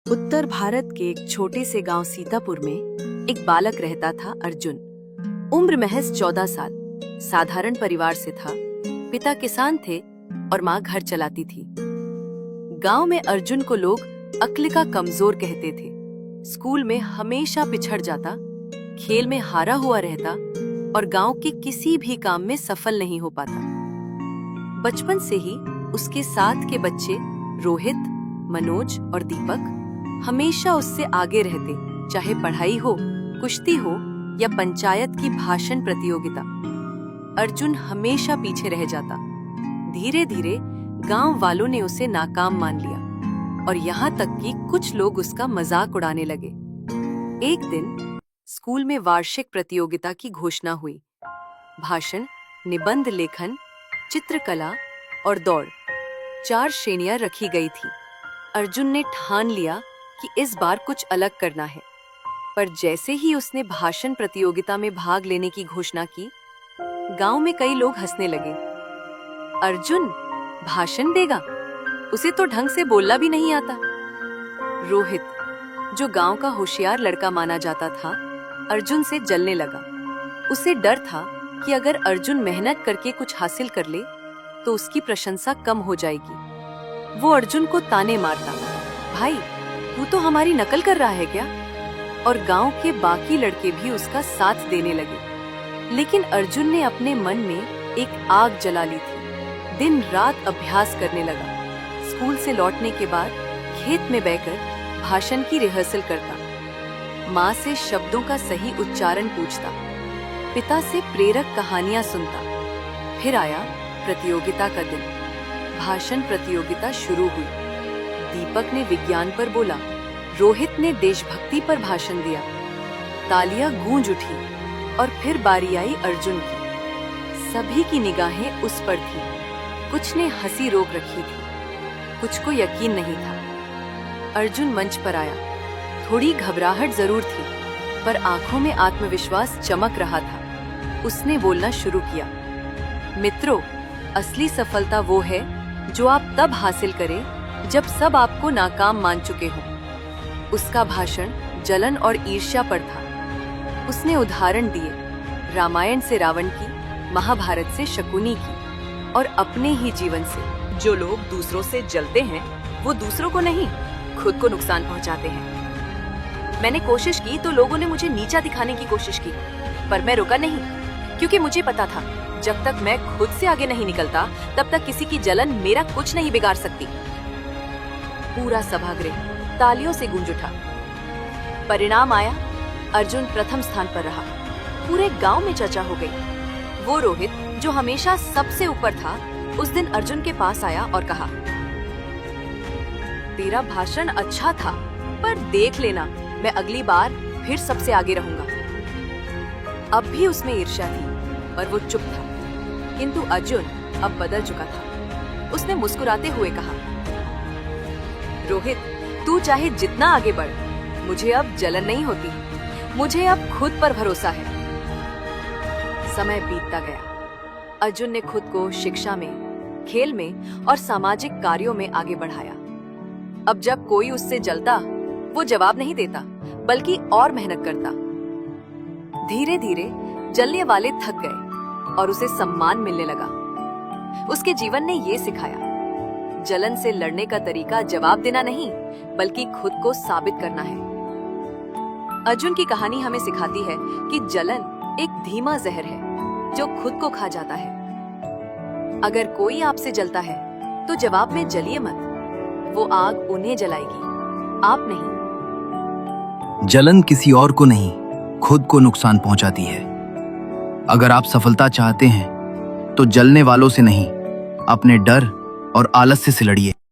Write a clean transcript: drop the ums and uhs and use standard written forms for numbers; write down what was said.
उत्तर भारत के एक छोटे से गांव सीतापुर में एक बालक रहता था अर्जुन। उम्र महज 14 साल। साधारण परिवार से था। पिता किसान थे और माँ घर चलाती थी। गांव में अर्जुन को लोग अक्ल का कमजोर कहते थे। स्कूल में हमेशा पिछड़ जाता, खेल में हारा हुआ रहता और गांव के किसी भी काम में सफल नहीं हो पाता। बचपन से ही उसके साथ के बच्चे रोहित, मनोज और दीपक हमेशा उससे आगे रहते, चाहे पढ़ाई हो, कुश्ती हो या पंचायत की भाषण प्रतियोगिता। अर्जुन हमेशा पीछे रह जाता। धीरे धीरे गांव वालों ने उसे नाकाम मान लिया और यहाँ तक कि कुछ लोग उसका मजाक उड़ाने लगे। एक दिन स्कूल में वार्षिक प्रतियोगिता की घोषणा हुई। भाषण, निबंध लेखन, चित्रकला और दौड़, 4 श्रेणियां रखी गई थी। अर्जुन ने ठान लिया कि इस बार कुछ अलग करना है। पर जैसे ही उसने भाषण प्रतियोगिता में भाग लेने की घोषणा की, गांव में कई लोग हंसने लगे। अर्जुन भाषण देगा? उसे तो ढंग से बोलना भी नहीं आता। रोहित, जो गांव का होशियार लड़का माना जाता था, अर्जुन से जलने लगा। उसे डर था कि अगर अर्जुन मेहनत करके कुछ हासिल कर ले तो उसकी प्रशंसा कम हो जाएगी। वो अर्जुन को ताने मारता, भाई तू तो हमारी नकल कर रहा है क्या? और गांव के बाकी लड़के भी उसका साथ देने लगे। लेकिन अर्जुन ने अपने मन में एक आग जला ली थी। दिन रात अभ्यास करने लगा। स्कूल से लौटने के बाद खेत में बैठकर भाषण की रिहर्सल करता। माँ से शब्दों का सही उच्चारण पूछता, पिता से प्रेरक कहानियां सुनता। फिर आया प्रतियोगिता का दिन। भाषण प्रतियोगिता शुरू हुई। दीपक ने विज्ञान पर बोला, रोहित ने देशभक्ति पर भाषण दिया। तालियां गूंज उठी और फिर बारी आई अर्जुन की। सभी की निगाहें उस पर थी। कुछ ने हंसी रोक रखी थी, कुछ को यकीन नहीं था। अर्जुन मंच पर आया। थोड़ी घबराहट जरूर थी, पर आंखों में आत्मविश्वास चमक रहा था। उसने बोलना शुरू किया, मित्रों, असली सफलता वो है जो आप तब हासिल करें जब सब आपको नाकाम मान चुके हों। उसका भाषण जलन और ईर्ष्या पर था। उसने उदाहरण दिए, रामायण से रावण की, महाभारत से शकुनी की और अपने ही जीवन से। जो लोग दूसरों से जलते हैं वो दूसरों को नहीं, खुद को नुकसान पहुंचाते हैं। मैंने कोशिश की तो लोगों ने मुझे नीचा दिखाने की कोशिश की, पर मैं रुका नहीं, क्योंकि मुझे पता था जब तक मैं खुद से आगे नहीं निकलता तब तक किसी की जलन मेरा कुछ नहीं बिगाड़ सकती। पूरा सभागृह तालियों से गूंज उठा। परिणाम आया, अर्जुन प्रथम स्थान पर रहा। पूरे गांव में चर्चा हो गई। वो रोहित, जो हमेशा सबसे ऊपर था, उस दिन अर्जुन के पास आया और कहा, तेरा भाषण अच्छा था, पर देख लेना, मैं अगली बार फिर सबसे आगे रहूंगा। अब भी उसमें ईर्ष्या थी और वो चुप था। किंतु अर्जुन अब बदल चुका था। उसने मुस्कुराते हुए कहा, रोहित, तू चाहे जितना आगे बढ़, मुझे अब जलन नहीं होती। मुझे अब खुद पर भरोसा है। समय बीतता गया। अर्जुन ने खुद को शिक्षा में, खेल में और सामाजिक कार्यों में आगे बढ़ाया। अब जब कोई उससे जलता, वो जवाब नहीं देता, बल्कि और मेहनत करता। धीरे धीरे जलने वाले थक गए और उसे सम्मान मिलने लगा। उसके जीवन ने ये सिखाया, जलन से लड़ने का तरीका जवाब देना नहीं, बल्कि खुद को साबित करना है। अर्जुन की कहानी हमें सिखाती है कि जलन एक धीमा जहर है जो खुद को खा जाता है। अगर कोई आपसे जलता है तो जवाब में जलिए मत। वो आग उन्हें जलाएगी, आप नहीं। जलन किसी और को नहीं, खुद को नुकसान पहुंचाती है। अगर आप सफलता चाहते हैं तो जलने वालों से नहीं, अपने डर और आलस्य से लड़िए।